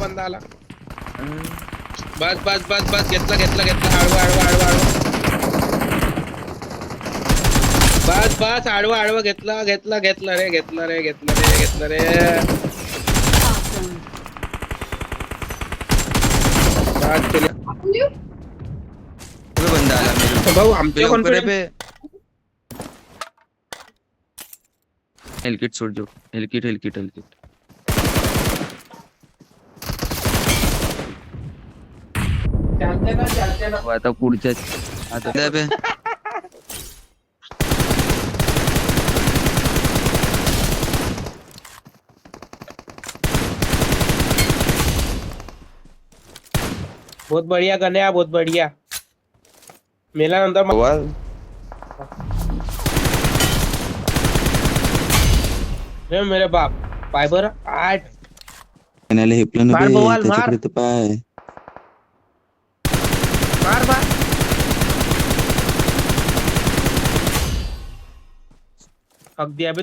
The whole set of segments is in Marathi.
बंदा आला. बस बस बस बस घेतला घेतला घेतला. आडवा आडवा आडवा आडवा. बस बस आडवा आडवा घेतला घेतला घेतला रे घेतला रे घेतला रे घेतला रे. बस केली. बंदा आला मेरे भाऊ पे आमच्या ऊपर है कॉन्फिडन्स. पे. हेलकिट सोड जो. Hellcat Hellcat Hellcat. आता पुढच्या आता त्या पे बहुत बढ़िया गण्या बहुत बढ़िया. मेला नंतर आवाज रे मेरे बाप पाय बर 8. येण्याला हेपलं ना मार बे बवाल, मार. त्याच्याकडे तर पाय. मार मार. हक दिया बे.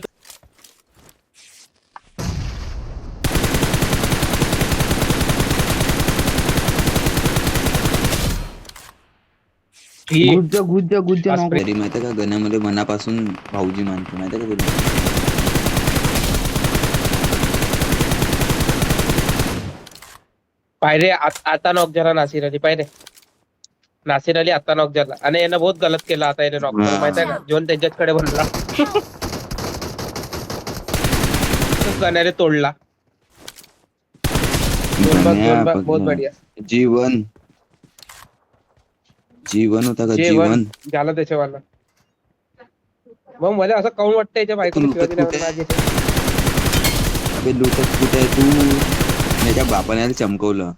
गुज्जा Fast break. तरी माहिती का गण्यामध्ये मनापासून भाऊजी मानतो माहिती का तुला. पायरे आता नॉक झाला नासिर अली. पायरे नासिर अली आता नॉक झाला आणि यानं बहुत गलत केला. आता याने नॉक हा. माहिती आहे का जोन त्यांच्याचकडे बनला. गण्याने तोडला. गण्या बहुत बघ ना. बढिया. जीवन जीवन होता का जेवण जीवन. झालं त्याच्यावाला. मग मला असं काऊन वाटतं याच्या बायको तू लुटत कुठे? अबे लुटत कुठे आहे तू. त्याच्या बापाने चमकवलं.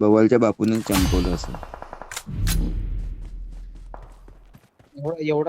बवालच्या बापूने चमकवलं असं. एवढा